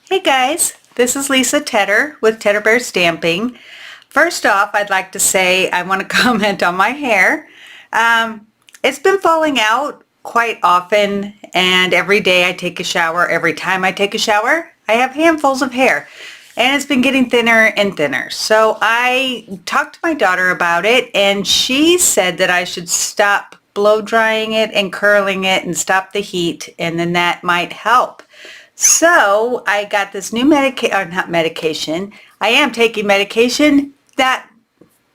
Hey guys, this is Lisa Tedder with Tedder Bear Stamping. First off, I'd like to say I want to comment on my hair. It's been falling out quite often, and every day I take a shower, every time I take a shower, I have handfuls of hair. And it's been getting thinner and thinner. So I talked to my daughter about it, and she said that I should stop blow drying it and curling it and stop the heat, and then that might help. So I got this new medication. I am taking medication that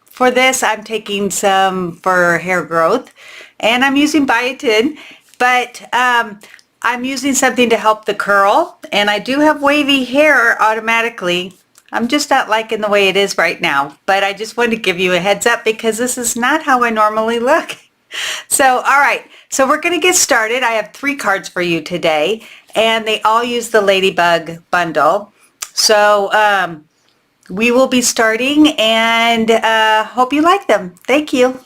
for this. I'm taking some for hair growth, and I'm using biotin, but I'm using something to help the curl, and I do have wavy hair automatically. I'm just not liking the way it is right now, but I just wanted to give you a heads up because this is not how I normally look. So, all right, so we're going to get started. I have 3 cards for you today, and they all use the Ladybug Bundle. So we will be starting, and hope you like them. Thank you.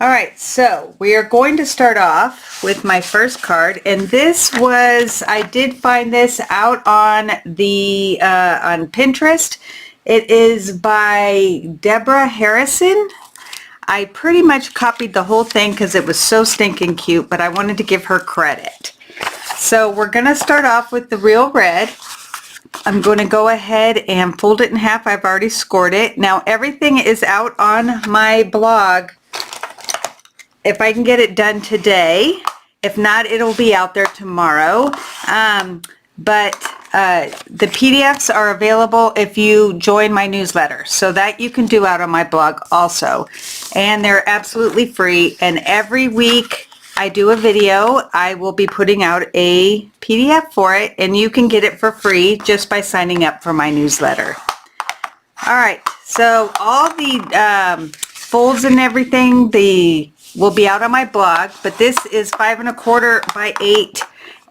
All right, so we are going to start off with my first card, and this was, I did find this out on the on Pinterest. It is by Deborah Harrison. I pretty much copied the whole thing because it was so stinking cute, but I wanted to give her credit. So we're going to start off with the real red. I'm going to go ahead and fold it in half. I've already scored it. Now everything is out on my blog if I can get it done today. If not, it'll be out there tomorrow. The PDFs are available if you join my newsletter, so that you can do out on my blog also. And they're absolutely free, and every week I do a video. I will be putting out a PDF for it, and you can get it for free just by signing up for my newsletter. All right, so all the folds and everything will be out on my blog, but this is 5 1/4 by 8,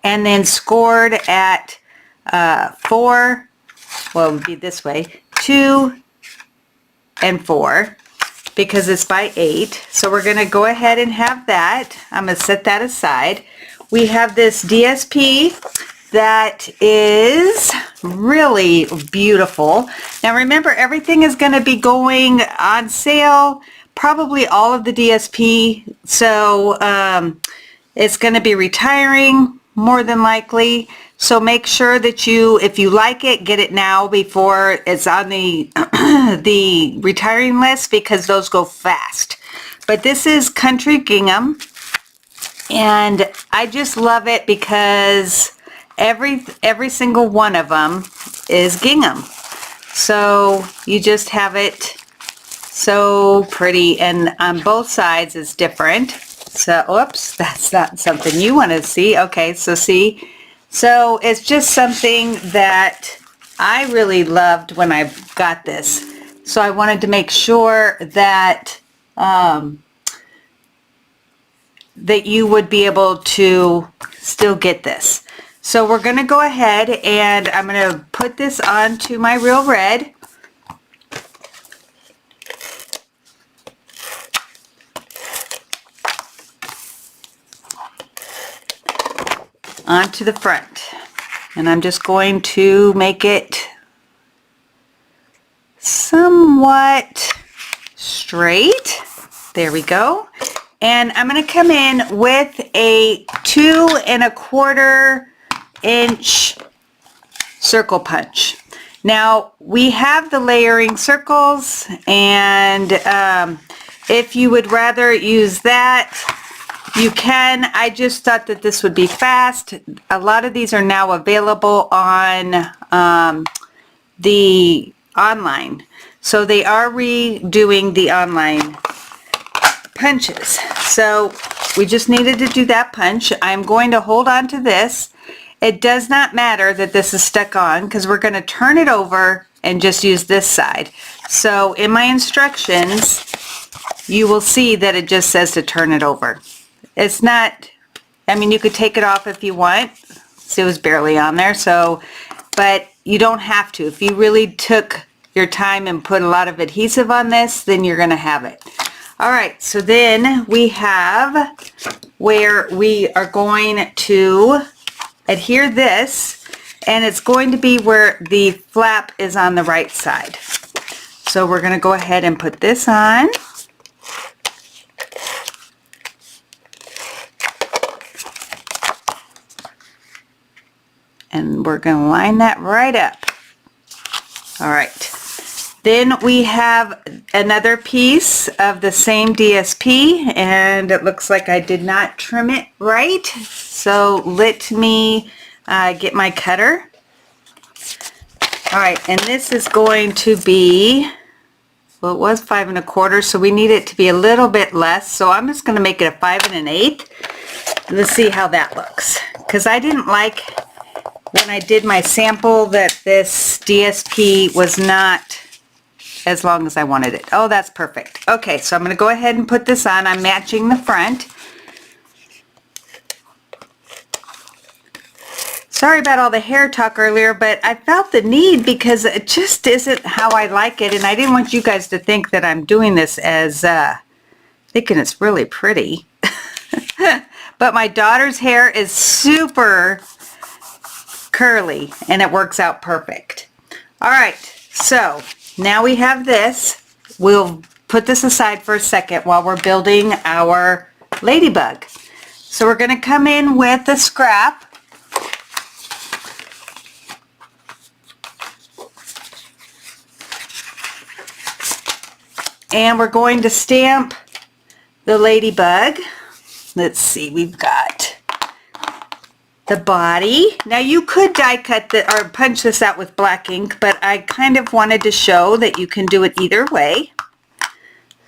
and then scored at 4, well, it would be this way, 2 and 4, because it's by 8. So we're going to go ahead and have that. I'm going to set that aside. We have this DSP that is really beautiful. Now remember, everything is going to be going on sale, probably all of the DSP, so it's going to be retiring more than likely. So make sure that if you like it, get it now before it's on the the retiring list, because those go fast. But this is Country Gingham, and I just love it because every single one of them is gingham. So you just have it so pretty, and on both sides is different. So, oops, that's not something you want to see. Okay, so see. So it's just something that I really loved when I got this. So I wanted to make sure that that you would be able to still get this. So we're going to go ahead, and I'm going to put this onto my real red. Onto the front, and I'm just going to make it somewhat straight. There we go. And I'm going to come in with a 2 1/4 inch circle punch. Now we have the layering circles, and if you would rather use that, you can. I just thought that this would be fast. A lot of these are now available on the online. So they are redoing the online punches. So we just needed to do that punch. I'm going to hold on to this. It does not matter that this is stuck on, because we're going to turn it over and just use this side. So in my instructions, you will see that it just says to turn it over. It's not, I mean, you could take it off if you want. See, it was barely on there, so, but you don't have to. If you really took your time and put a lot of adhesive on this, then you're going to have it. All right, so then we have where we are going to adhere this and it's going to be where the flap is on the right side. So we're going to go ahead and put this on. And we're going to line that right up. All right. Then we have another piece of the same DSP, and it looks like I did not trim it right. So let me get my cutter. All right, and this is going to be, well, it was 5 1/4, so we need it to be a little bit less. So I'm just going to make it a 5 1/8. Let's see how that looks, because I didn't like when I did my sample that this DSP was not as long as I wanted it. Oh, that's perfect. Okay, so I'm going to go ahead and put this on. I'm matching the front. Sorry about all the hair talk earlier, but I felt the need because it just isn't how I like it, and I didn't want you guys to think that I'm doing this as thinking it's really pretty. But my daughter's hair is super curly and it works out perfect. All right, so now we have this. We'll put this aside for a second while we're building our ladybug. So we're going to come in with a scrap. And we're going to stamp the ladybug. Let's see, we've got the body. Now you could die cut or punch this out with black ink, but I kind of wanted to show that you can do it either way.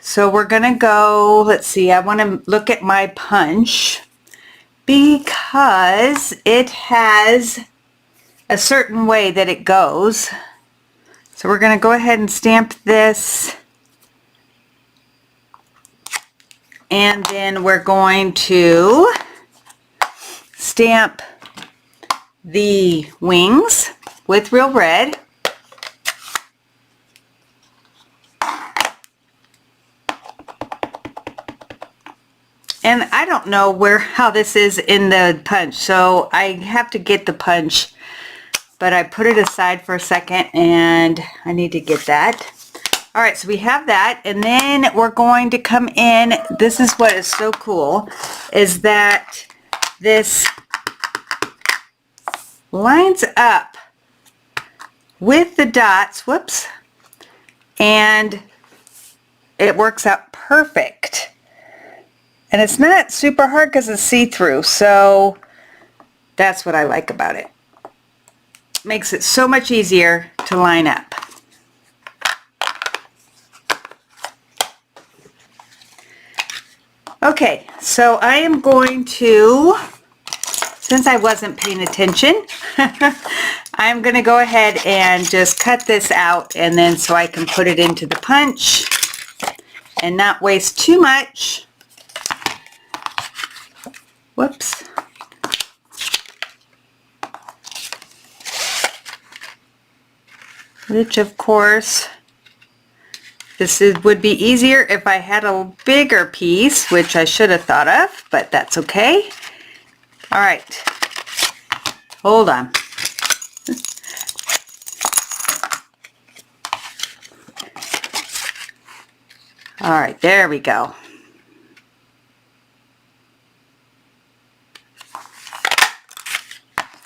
So we're gonna go, let's see, I want to look at my punch because it has a certain way that it goes. So we're gonna go ahead and stamp this, and then we're going to stamp the wings with Real Red. And I don't know how this is in the punch, so I have to get the punch, but I put it aside for a second and I need to get that. All right, so we have that, and then we're going to come in. This is what is so cool, is that this lines up with the dots, whoops, and it works out perfect. And it's not super hard because it's see-through, so that's what I like about it. Makes it so much easier to line up. Okay, so I am going to, since I wasn't paying attention, I'm going to go ahead and just cut this out, and then so I can put it into the punch and not waste too much. Whoops. Which, of course, would be easier if I had a bigger piece, which I should have thought of, but that's okay. All right, hold on. All right, there we go.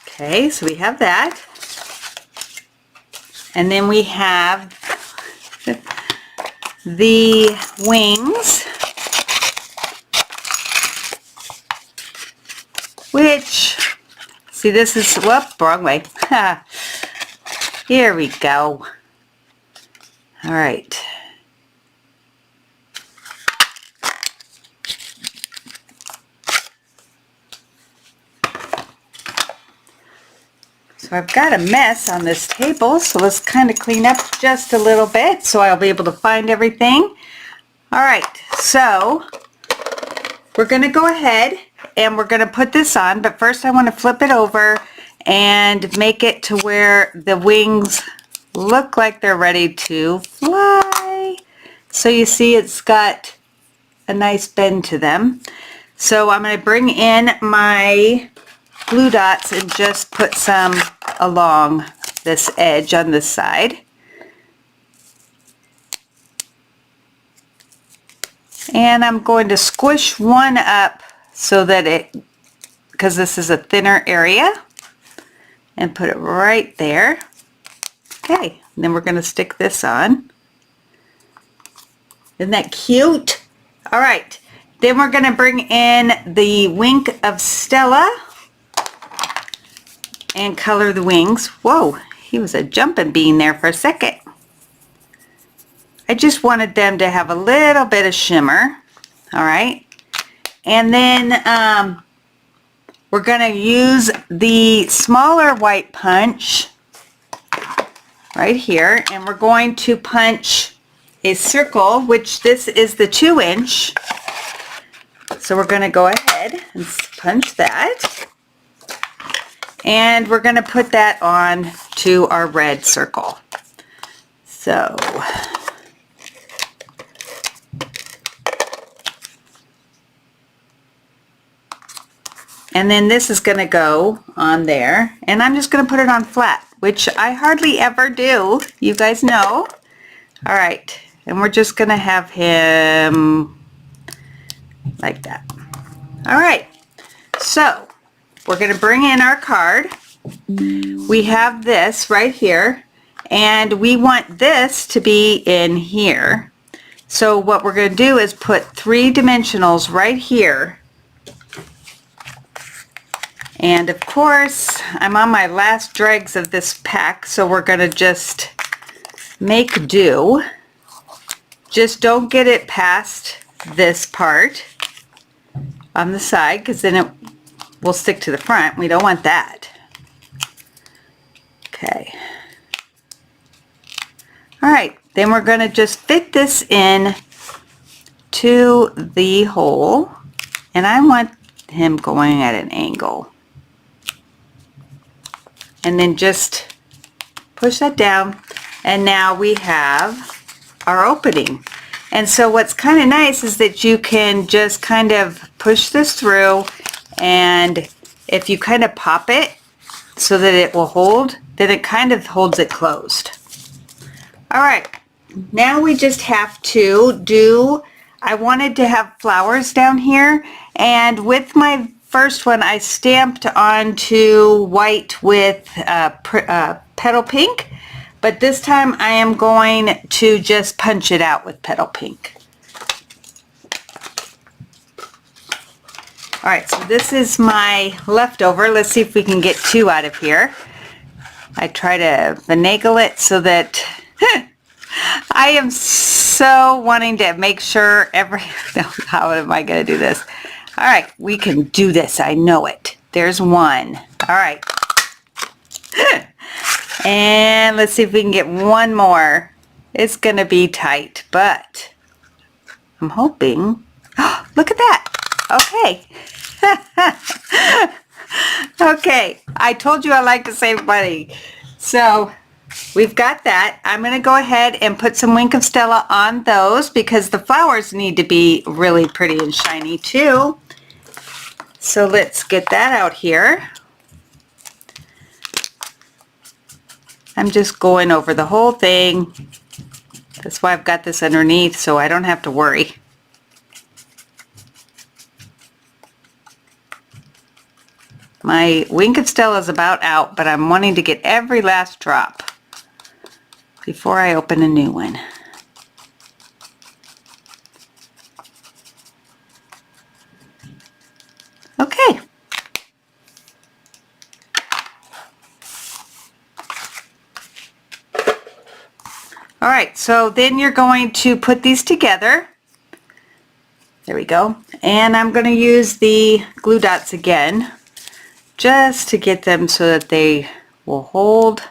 Okay, so we have that. And then we have the wings, which, see, this is, whoop, wrong way. Here we go. All right. So I've got a mess on this table, so let's kind of clean up just a little bit so I'll be able to find everything. All right, so we're going to go ahead and we're going to put this on, but first I want to flip it over and make it to where the wings look like they're ready to fly. So you see it's got a nice bend to them. So I'm going to bring in my glue dots and just put some along this edge on this side. And I'm going to squish one up so that because this is a thinner area, and put it right there. Okay, and then we're going to stick this on. Isn't that cute? All right, then we're going to bring in the Wink of Stella and color the wings. Whoa, he was a jumping bean there for a second. I just wanted them to have a little bit of shimmer. All right, and then we're going to use the smaller white punch right here, and we're going to punch a circle, which this is the 2-inch. So we're going to go ahead and punch that, and we're going to put that on to our red circle. So and then this is going to go on there, and I'm just going to put it on flat, which I hardly ever do, you guys know. All right, and we're just going to have him like that. All right, so we're going to bring in our card. We have this right here, and we want this to be in here. So what we're going to do is put 3 dimensionals right here. And of course, I'm on my last dregs of this pack, so we're going to just make do. Just don't get it past this part on the side, because then it will stick to the front. We don't want that. Okay. All right, then we're going to just fit this in to the hole, and I want him going at an angle. And then just push that down, and now we have our opening. And so what's kind of nice is that you can just kind of push this through, and if you kind of pop it so that it will hold, then it kind of holds it closed. All right, now we just have to do, I wanted to have flowers down here, and with my first one I stamped onto white with petal pink, but this time I am going to just punch it out with petal pink. All right, so this is my leftover. Let's see if we can get 2 out of here. I try to finagle it so that I am so wanting to make sure how am I going to do this? All right, we can do this. I know it. There's 1. All right. And let's see if we can get 1 more. It's going to be tight, but I'm hoping. Oh, look at that. Okay. Okay. I told you I like to save money. So we've got that. I'm going to go ahead and put some Wink of Stella on those because the flowers need to be really pretty and shiny too. So let's get that out here. I'm just going over the whole thing. That's why I've got this underneath, so I don't have to worry. My Wink of Stella is about out, but I'm wanting to get every last drop before I open a new one. Okay. All right, so then you're going to put these together. There we go. And I'm going to use the glue dots again just to get them so that they will hold.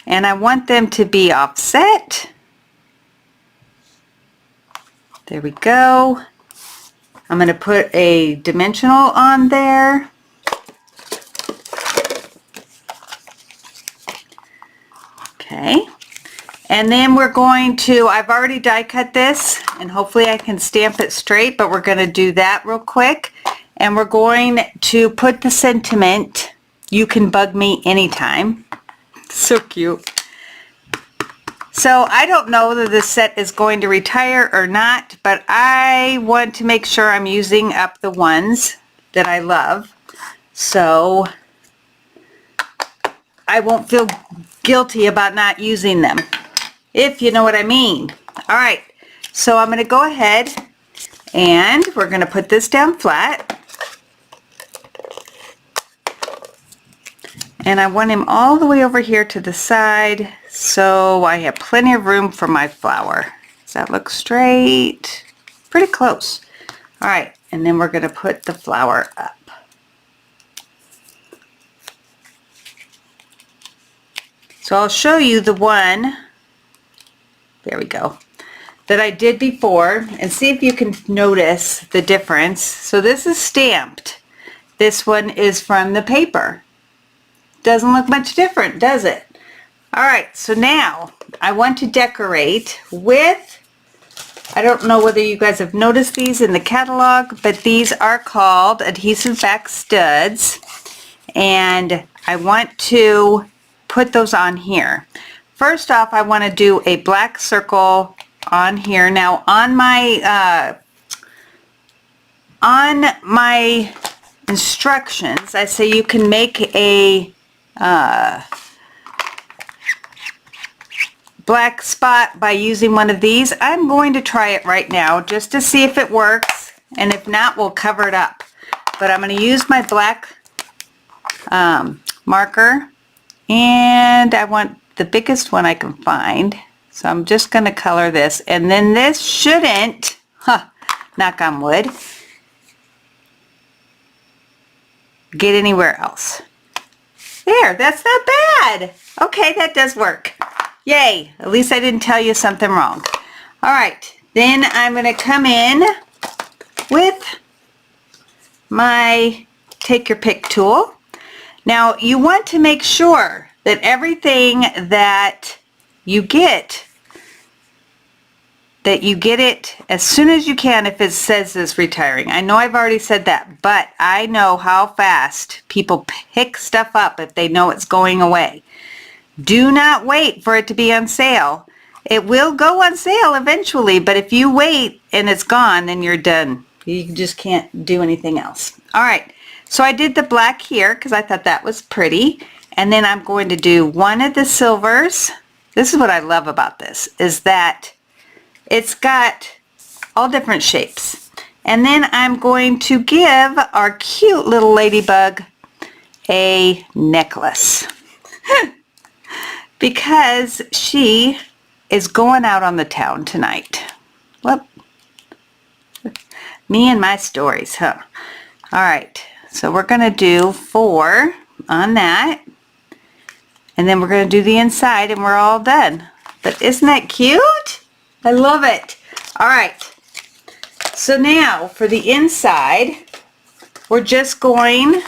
And I want them to be offset. There we go. I'm going to put a dimensional on there. Okay, and then we're going to, I've already die cut this and hopefully I can stamp it straight, but we're going to do that real quick. and we're going to put the sentiment, "You can bug me anytime." So cute. So I don't know that this set is going to retire or not, but I want to make sure I'm using up the ones that I love, so I won't feel guilty about not using them, if you know what I mean. All right, so I'm going to go ahead and we're going to put this down flat. And I want him all the way over here to the side, so I have plenty of room for my flower. Does that look straight? Pretty close. All right, and then we're going to put the flower up. So I'll show you the one, there we go, that I did before, and see if you can notice the difference. So this is stamped. This one is from the paper. Doesn't look much different, does it? All right, so now I want to decorate with, I don't know whether you guys have noticed these in the catalog, but these are called adhesive back studs, and I want to put those on here. First off, I want to do a black circle on here. Now on my instructions, I say you can make a black spot by using one of these. I'm going to try it right now just to see if it works, and if not, we'll cover it up. But I'm going to use my black marker, and I want the biggest one I can find, so I'm just going to color this, and then this shouldn't, knock on wood, get anywhere else. There, that's not bad. Okay, that does work. Yay, at least I didn't tell you something wrong. All right, then I'm going to come in with my take your pick tool. Now you want to make sure that everything that you get it as soon as you can if it says it's retiring. I know I've already said that, but I know how fast people pick stuff up if they know it's going away. Do not wait for it to be on sale. It will go on sale eventually, but if you wait and it's gone, then you're done. You just can't do anything else. All right, so I did the black here because I thought that was pretty, and then I'm going to do one of the silvers. This is what I love about this, is that it's got all different shapes. And then I'm going to give our cute little ladybug a necklace because she is going out on the town tonight. Whoop. Me and my stories, huh? All right, so we're going to do 4 on that, and then we're going to do the inside, and we're all done. But isn't that cute? I love it. All right, so now for the inside, we're just going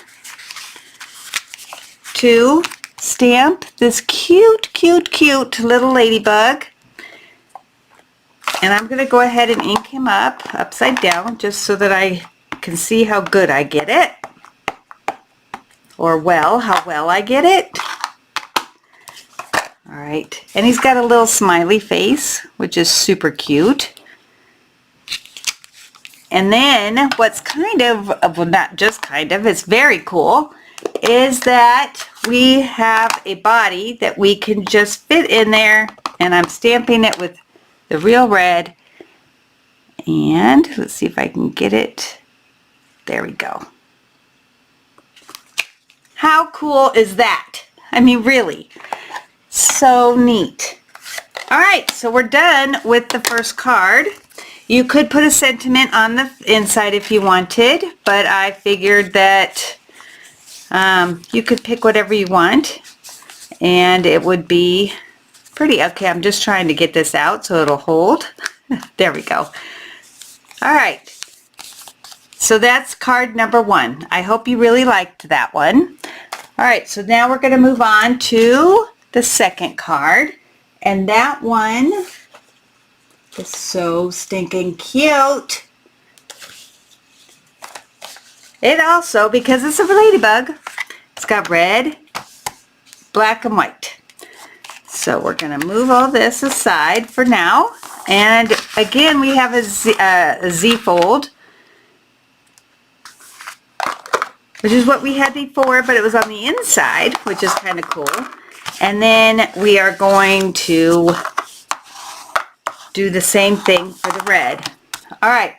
to stamp this cute, cute, cute little ladybug. And I'm going to go ahead and ink him up upside down just so that I can see how good I get it. Or how well I get it. All right, and he's got a little smiley face, which is super cute. And then what's kind of, well, not just kind of, it's very cool, is that we have a body that we can just fit in there, and I'm stamping it with the real red. And let's see if I can get it. There we go. How cool is that? I mean, really. So neat. All right, so we're done with the first card. You could put a sentiment on the inside if you wanted, but I figured that you could pick whatever you want, and it would be pretty. Okay, I'm just trying to get this out so it'll hold. There we go. All right, so that's card number 1. I hope you really liked that one. All right, so now we're going to move on to the second card, and that one is so stinking cute. It also, because it's a ladybug, it's got red, black, and white. So we're going to move all this aside for now. And again, we have a Z fold, which is what we had before, but it was on the inside, which is kind of cool. And then we are going to do the same thing for the red. All right,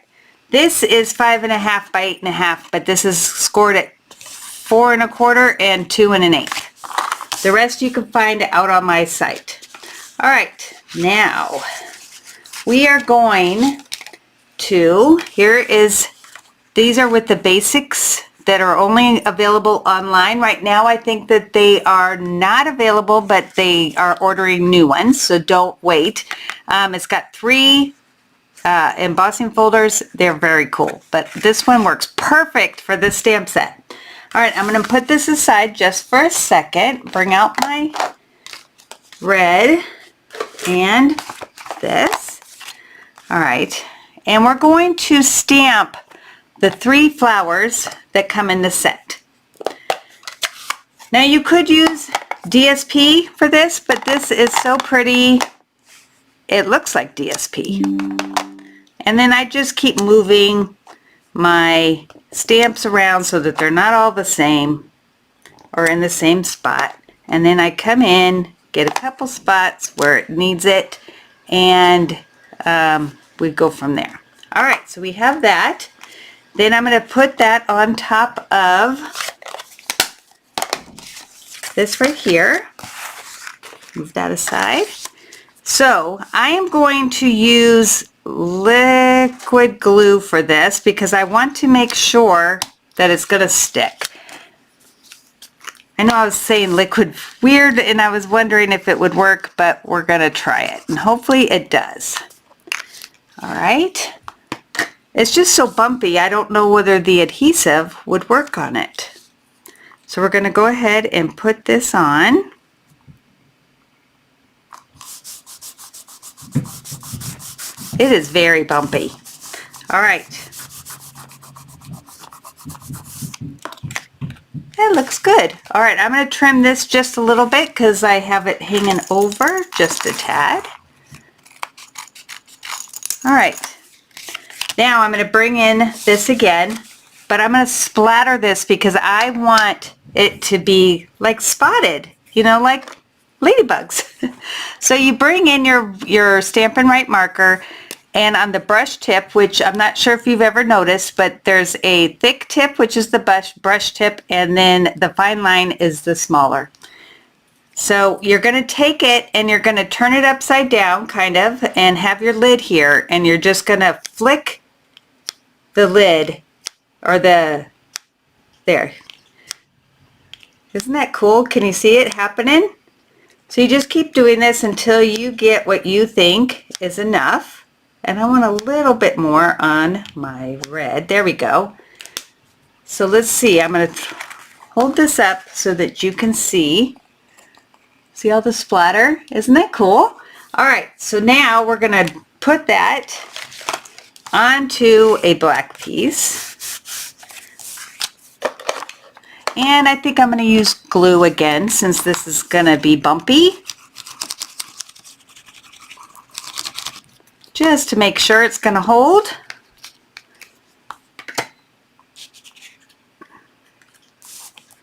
this is 5.5 by 8.5, but this is scored at 4 1/4 and 2 1/8. The rest you can find out on my site. All right, now we are going to, these are with the basics that are only available online. Right now I think that they are not available, but they are ordering new ones, so don't wait. It's got 3 embossing folders. They're very cool, but this one works perfect for this stamp set. All right, I'm going to put this aside just for a second, bring out my red and this. All right, and we're going to stamp the 3 flowers that come in the set. Now you could use DSP for this, but this is so pretty, it looks like DSP. And then I just keep moving my stamps around so that they're not all the same or in the same spot. And then I come in, get a couple spots where it needs it, and we go from there. All right, so we have that. Then I'm going to put that on top of this right here. Move that aside. So I am going to use liquid glue for this because I want to make sure that it's going to stick. I know I was saying liquid weird and I was wondering if it would work, but we're going to try it and hopefully it does. All right. It's just so bumpy, I don't know whether the adhesive would work on it. So we're going to go ahead and put this on. It is very bumpy. All right. That looks good. All right, I'm going to trim this just a little bit because I have it hanging over just a tad. All right. Now I'm going to bring in this again, but I'm going to splatter this because I want it to be like spotted, you know, like ladybugs. So you bring in your Stampin' Right marker, and on the brush tip, which I'm not sure if you've ever noticed, but there's a thick tip, which is the brush tip, and then the fine line is the smaller. So you're going to take it and you're going to turn it upside down kind of and have your lid here, and you're just going to flick the lid or there. Isn't that cool? Can you see it happening? So you just keep doing this until you get what you think is enough. And I want a little bit more on my red. There we go. So let's see. I'm going to hold this up so that you can see. See all the splatter? Isn't that cool? All right, so now we're going to put that onto a black piece. And I think I'm going to use glue again since this is going to be bumpy. Just to make sure it's going to hold.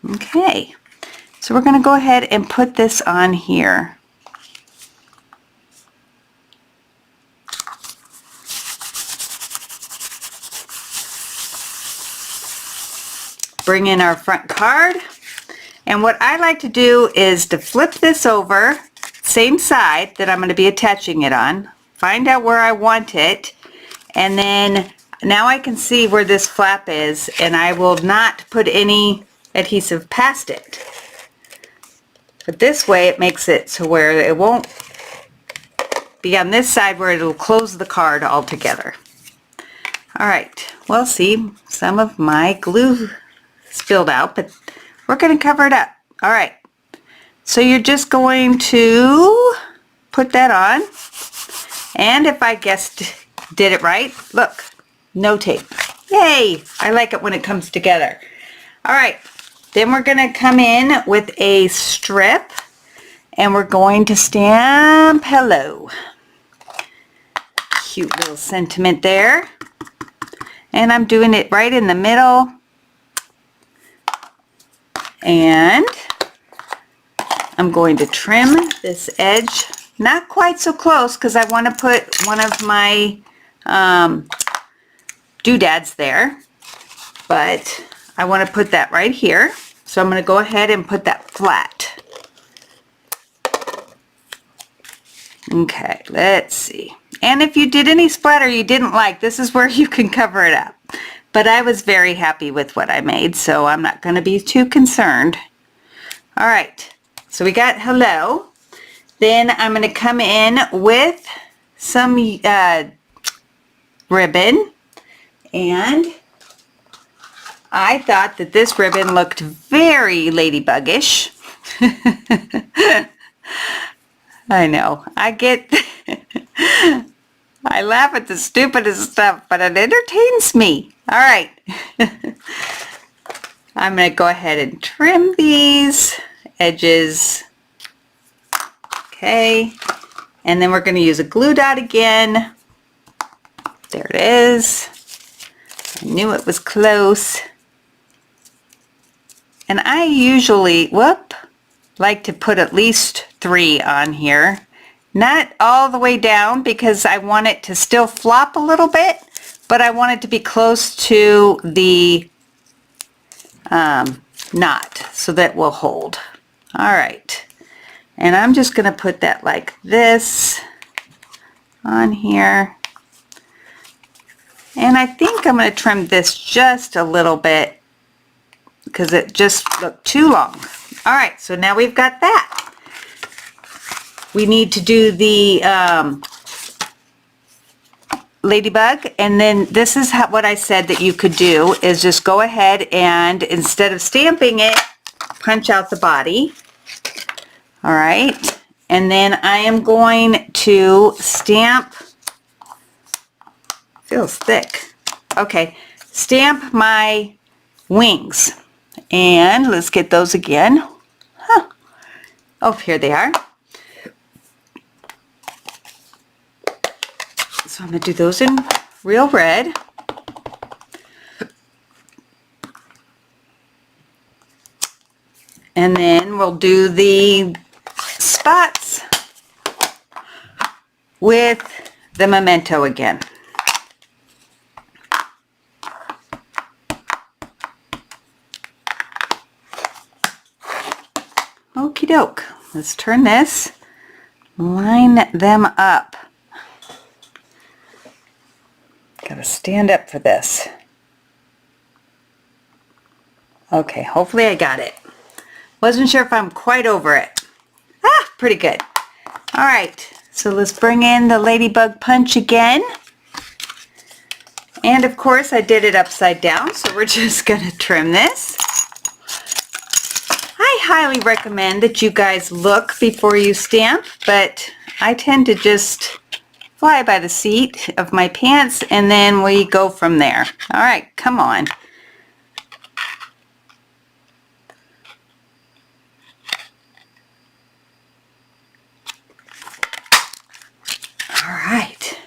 Okay, so we're going to go ahead and put this on here. Bring in our front card, and what I like to do is to flip this over, same side that I'm going to be attaching it on, find out where I want it, and then now I can see where this flap is, and I will not put any adhesive past it. But this way it makes it so where it won't be on this side where it'll close the card altogether. All right, well, see, some of my glue spilled out, but we're going to cover it up. All right, so you're just going to put that on, and if I did it right, look, no tape. Yay! I like it when it comes together. All right, then we're gonna come in with a strip and we're going to stamp hello. Cute little sentiment there. And I'm doing it right in the middle. And I'm going to trim this edge, not quite so close because I want to put one of my doodads there, but I want to put that right here. So I'm going to go ahead and put that flat. Okay, let's see. And if you did any splatter you didn't like, this is where you can cover it up. But I was very happy with what I made, so I'm not going to be too concerned. All right, so we got hello. Then I'm going to come in with some ribbon. And I thought that this ribbon looked very ladybugish. I know, I laugh at the stupidest stuff, but it entertains me. All right. I'm going to go ahead and trim these edges. Okay. And then we're going to use a glue dot again. There it is. I knew it was close. And I usually, like to put at least 3 on here. Not all the way down because I want it to still flop a little bit, but I want it to be close to the knot so that will hold. All right. And I'm just going to put that like this on here. And I think I'm going to trim this just a little bit because it just looked too long. All right, so now we've got that. We need to do the ladybug, and then this is what I said that you could do is just go ahead and instead of stamping it, punch out the body. All right, and then I am going to stamp, feels thick. Okay, stamp my wings, and let's get those again. Huh. Oh, here they are. So I'm going to do those in real red. And then we'll do the spots with the memento again. Okie doke. Let's turn this, line them up. Gotta stand up for this. Okay, hopefully I got it. Wasn't sure if I'm quite over it. Ah, pretty good. All right, so let's bring in the ladybug punch again. And of course I did it upside down, so we're just gonna trim this. I highly recommend that you guys look before you stamp, but I tend to just fly by the seat of my pants and then we go from there. All right, come on. All right.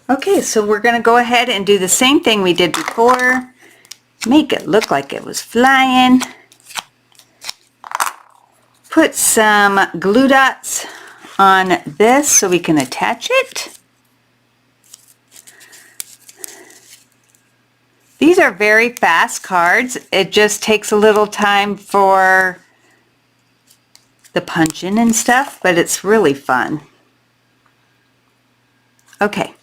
Okay, so we're going to go ahead and do the same thing we did before. Make it look like it was flying. Put some glue dots on this so we can attach it. These are very fast cards. It just takes a little time for the punching and stuff, but it's really fun. Okay.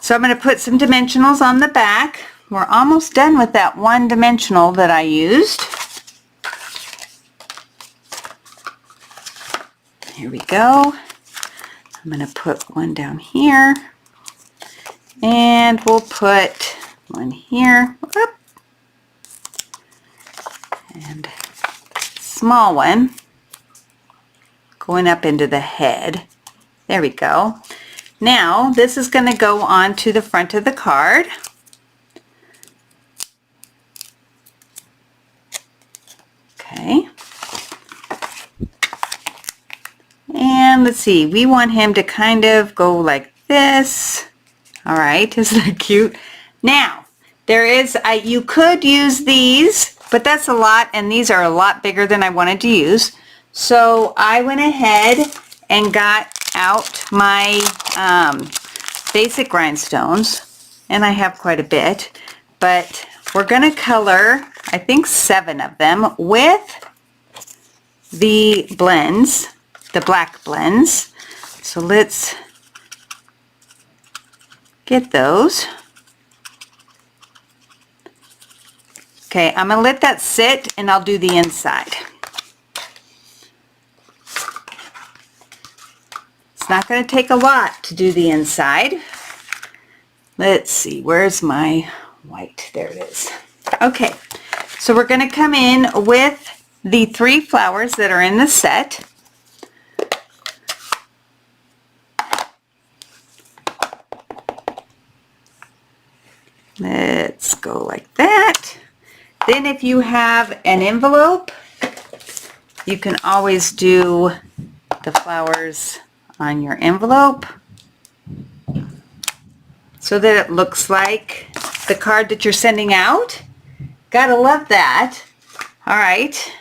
So I'm going to put some dimensionals on the back. We're almost done with that one dimensional that I used. Here we go. I'm going to put one down here. And we'll put one here. Whoop. And small one going up into the head. There we go. Now this is going to go on to the front of the card. Okay. And let's see, we want him to kind of go like this. All right, isn't that cute? Now, there is, you could use these, but that's a lot, and these are a lot bigger than I wanted to use. So I went ahead and got out my basic rhinestones, and I have quite a bit, but we're gonna color, I think 7 of them with the blends, the black blends. So let's get those. Okay, I'm gonna let that sit and I'll do the inside. It's not gonna take a lot to do the inside. Let's see, where's my white? There it is. Okay, so we're gonna come in with the 3 flowers that are in the set. Let's go like that. Then if you have an envelope, you can always do the flowers on your envelope so that it looks like the card that you're sending out. Gotta love that. All right.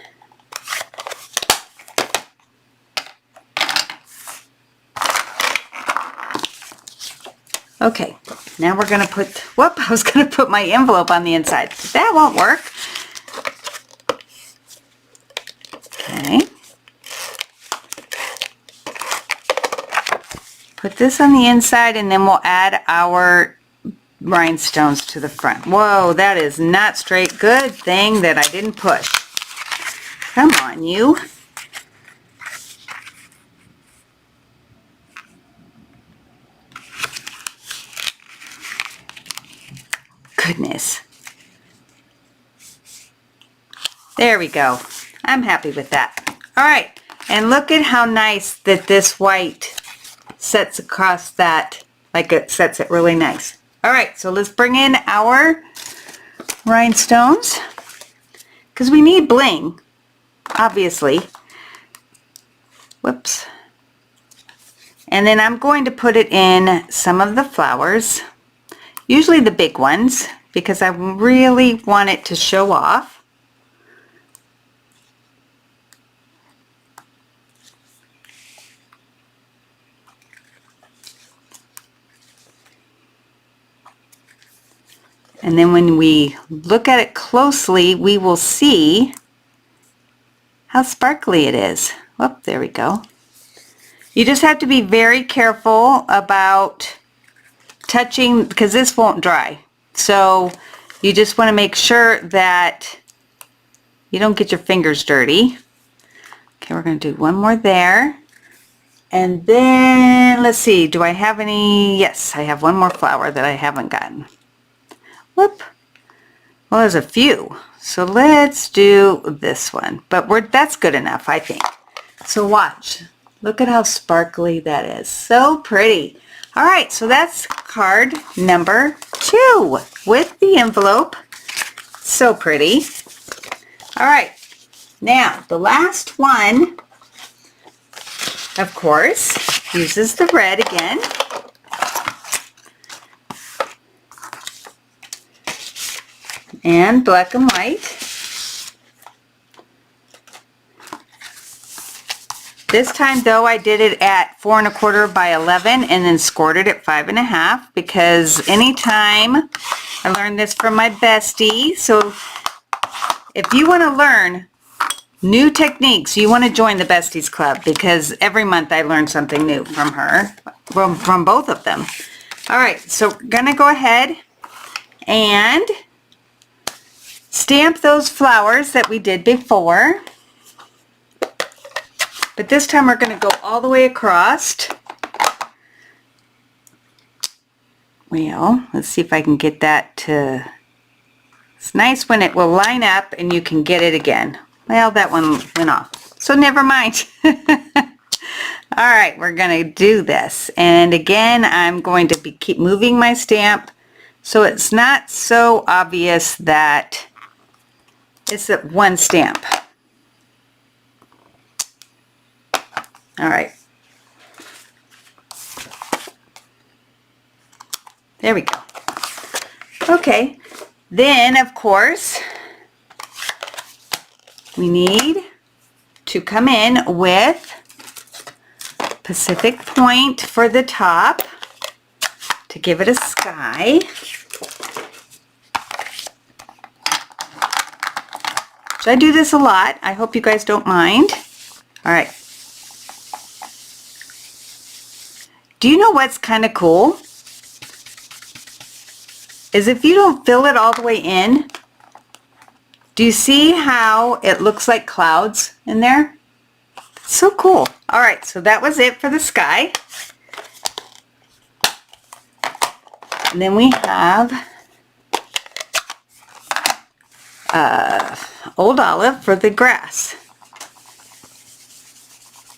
Okay, now we're gonna put, whoop, I was gonna put my envelope on the inside. That won't work. Okay. Put this on the inside and then we'll add our rhinestones to the front. Whoa, that is not straight. Good thing that I didn't push. Come on, you. Goodness. There we go. I'm happy with that. All right, and look at how nice that this white sets across that, like it sets it really nice. All right, so let's bring in our rhinestones because we need bling, obviously. Whoops. And then I'm going to put it in some of the flowers, usually the big ones, because I really want it to show off. And then when we look at it closely, we will see how sparkly it is. Whoop, there we go. You just have to be very careful about touching, because this won't dry. So you just want to make sure that you don't get your fingers dirty. Okay, we're going to do one more there. And then, let's see, do I have any? Yes, I have one more flower that I haven't gotten. Whoop. Well, there's a few. So let's do this one. But that's good enough, I think. So watch. Look at how sparkly that is. So pretty. All right, so that's card number 2 with the envelope. So pretty. All right, now the last one, of course, uses the red again. And black and white. This time though I did it at 4 1/4 by 11 and then scored it at 5 1/2 because anytime, I learned this from my bestie, so if you want to learn new techniques, you want to join the Besties Club because every month I learn something new from her, from both of them. All right, so we're gonna go ahead and stamp those flowers that we did before. But this time we're going to go all the way across. Well, let's see if I can get that to... It's nice when it will line up and you can get it again. Well, that one went off. So never mind. All right, we're going to do this. And again, I'm going to keep moving my stamp so it's not so obvious that it's at one stamp. All right. There we go. Okay, then of course we need to come in with Pacific Point for the top to give it a sky. So I do this a lot. I hope you guys don't mind. All right. Do you know what's kind of cool? Is if you don't fill it all the way in, do you see how it looks like clouds in there? It's so cool. All right, so that was it for the sky. And then we have Old Olive for the grass.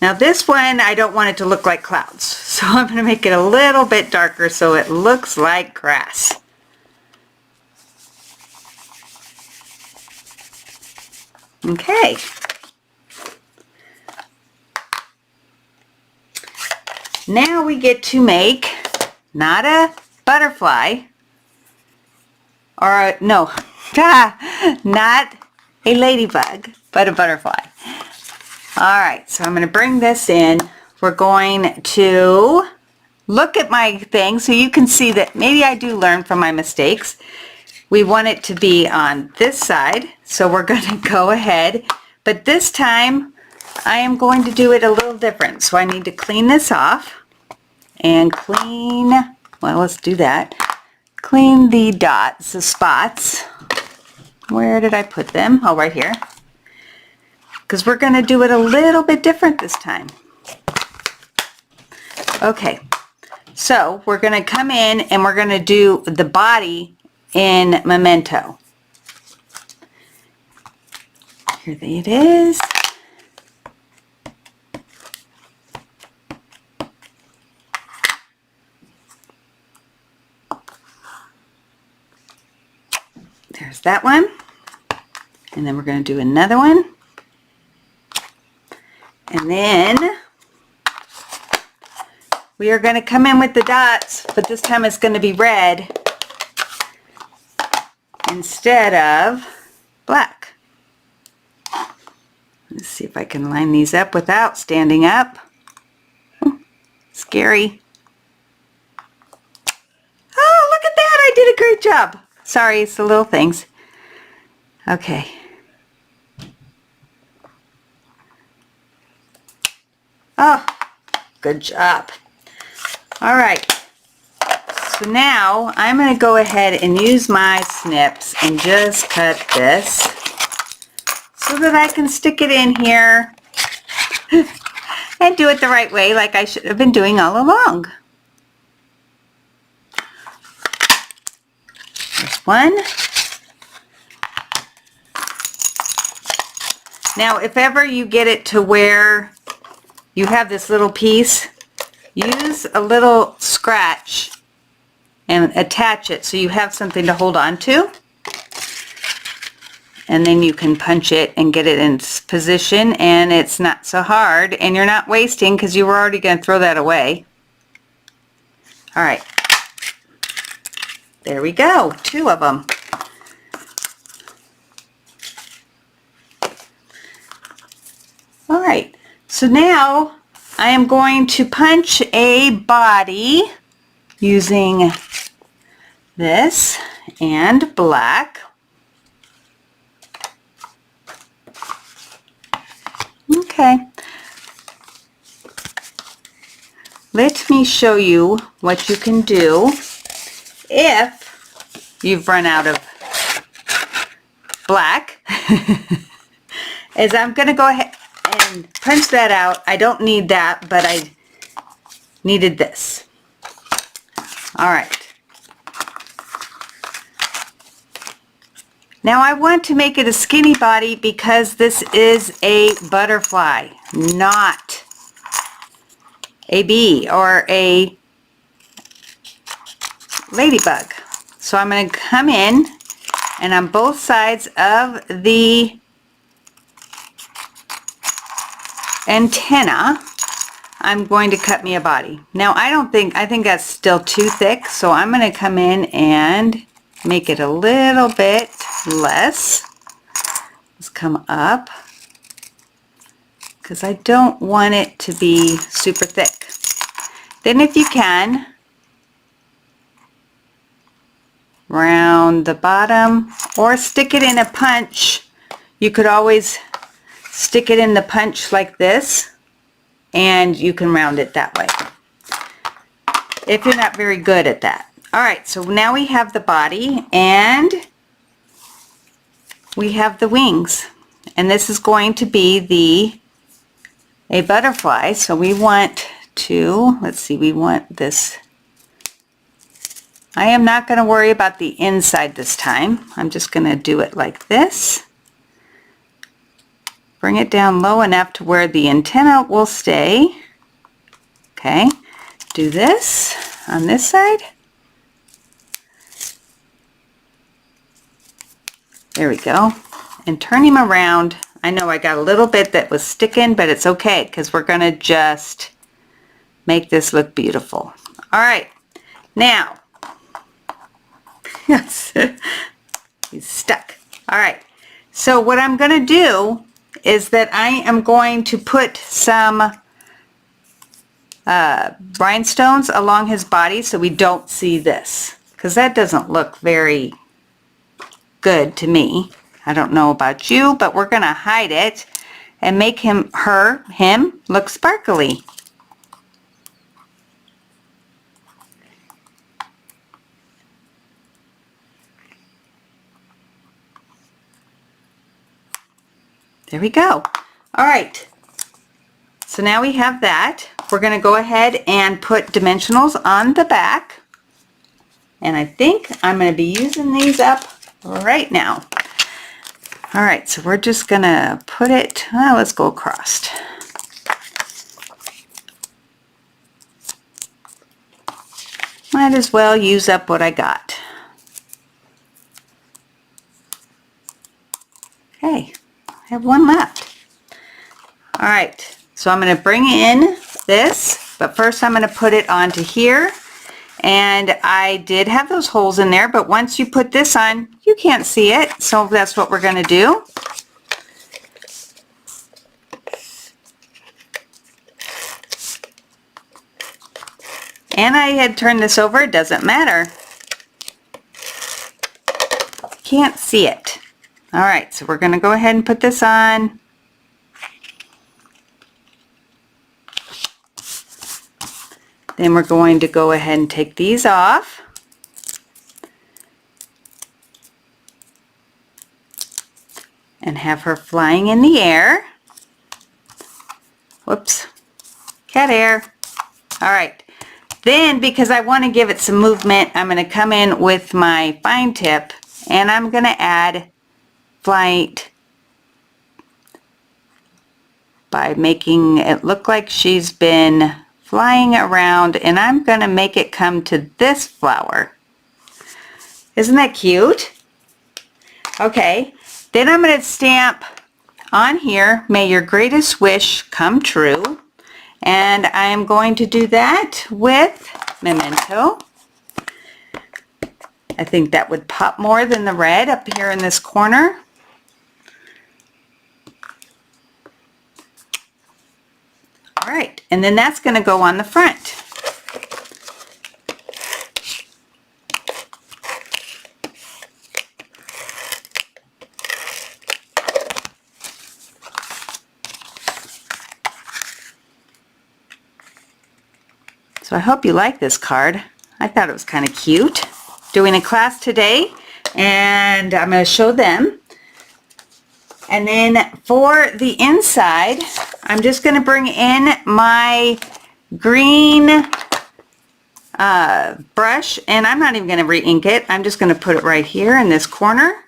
Now this one, I don't want it to look like clouds, so I'm going to make it a little bit darker so it looks like grass. Okay. Now we get to make not a butterfly, or no, not a ladybug, but a butterfly. All right, so I'm going to bring this in. We're going to look at my thing so you can see that maybe I do learn from my mistakes. We want it to be on this side, so we're going to go ahead, but this time I am going to do it a little different. So I need to clean this off and clean, well, let's do that. Clean the dots, the spots. Where did I put them? Oh, right here. Because we're going to do it a little bit different this time. Okay, so we're going to come in and we're going to do the body in Memento. Here it is. There's that one. And then we're going to do another one. And then we are going to come in with the dots, but this time it's going to be red instead of black. Let's see if I can line these up without standing up. Oh, scary. Oh, look at that! I did a great job. Sorry, it's the little things. Okay. Oh, good job. All right. So now I'm going to go ahead and use my snips and just cut this so that I can stick it in here and do it the right way like I should have been doing all along. There's one. Now if ever you get it to where you have this little piece, use a little scratch and attach it so you have something to hold on to, and then you can punch it and get it in position, and it's not so hard and you're not wasting because you were already going to throw that away. All right, there we go, 2 of them. All right, so now I am going to punch a body using this and black. Okay. Let me show you what you can do if you've run out of black. Is I'm going to go ahead and punch that out. I don't need that, but I needed this. All right. Now I want to make it a skinny body because this is a butterfly, not a bee or a ladybug. So I'm going to come in and on both sides of the antenna, I'm going to cut me a body. Now I think that's still too thick, so I'm going to come in and make it a little bit less. Let's come up because I don't want it to be super thick. Then if you can, round the bottom or stick it in a punch. You could always stick it in the punch like this and you can round it that way if you're not very good at that. Alright, so now we have the body and we have the wings, and this is going to be a butterfly. So we want to, let's see, we want this. I am not going to worry about the inside this time. I'm just going to do it like this. Bring it down low enough to where the antenna will stay. Okay, do this on this side. There we go. And turn him around. I know I got a little bit that was sticking, but it's okay because we're going to just make this look beautiful. All right, now, yes, he's stuck. All right, so what I'm going to do is that I am going to put some rhinestones along his body so we don't see this, because that doesn't look very good to me. I don't know about you, but we're going to hide it and make him look sparkly. There we go. All right, so now we have that. We're going to go ahead and put dimensionals on the back, and I think I'm going to be using these up right now. All right, so we're just going to put it, let's go across. Might as well use up what I got. Okay, I have one left. All right, so I'm going to bring in this, but first I'm going to put it onto here. And I did have those holes in there, but once you put this on, you can't see it. So that's what we're going to do. And I had turned this over, it doesn't matter. Can't see it. All right, so we're going to go ahead and put this on. Then we're going to go ahead and take these off. And have her flying in the air. Whoops. Cat air. All right. Then, because I want to give it some movement, I'm going to come in with my fine tip and I'm going to add flight by making it look like she's been flying around, and I'm going to make it come to this flower. Isn't that cute? Okay, then I'm going to stamp on here, may your greatest wish come true, and I am going to do that with Memento. I think that would pop more than the red up here in this corner. All right, and then that's going to go on the front. So I hope you like this card. I thought it was kind of cute. Doing a class today, and I'm going to show them. And then for the inside, I'm just going to bring in my green brush, and I'm not even going to re-ink it. I'm just going to put it right here in this corner.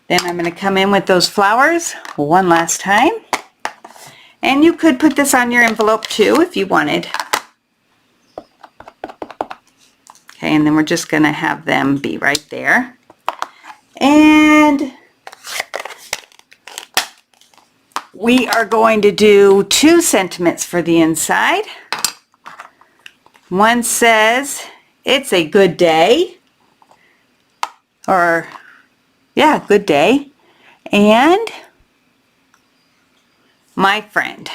Then I'm going to come in with those flowers one last time. And you could put this on your envelope too if you wanted. Okay, and then we're just going to have them be right there. And we are going to do 2 sentiments for the inside. One says, "It's a good day," or yeah, good day, and "My friend."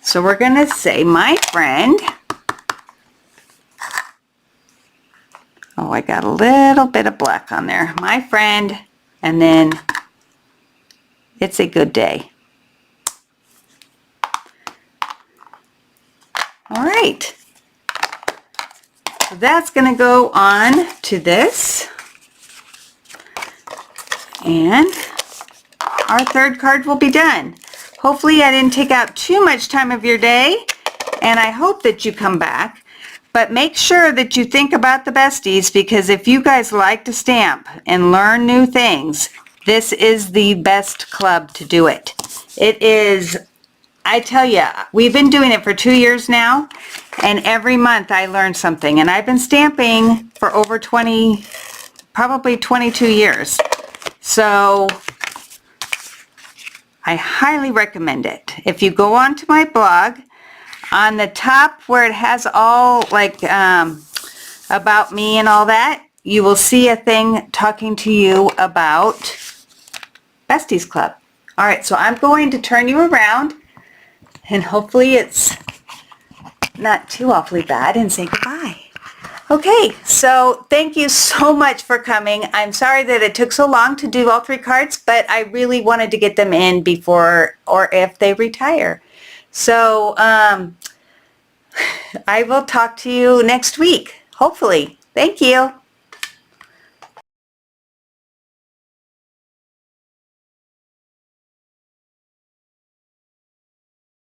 So we're going to say, "My friend." Oh, I got a little bit of black on there. "My friend," and then "It's a good day." All right. So that's going to go on to this. And our 3rd card will be done. Hopefully I didn't take out too much time of your day, and I hope that you come back. But make sure that you think about the besties, because if you guys like to stamp and learn new things, this is the best club to do it. It is, I tell you, we've been doing it for 2 years now, and every month I learn something. And I've been stamping for over 20, probably 22 years. So I highly recommend it. If you go onto my blog, on the top where it has all like about me and all that, you will see a thing talking to you about Besties Club. All right, so I'm going to turn you around, and hopefully it's not too awfully bad, and say goodbye. Okay, so thank you so much for coming. I'm sorry that it took so long to do all 3 cards, but I really wanted to get them in before or if they retire. So I will talk to you next week, hopefully. Thank you.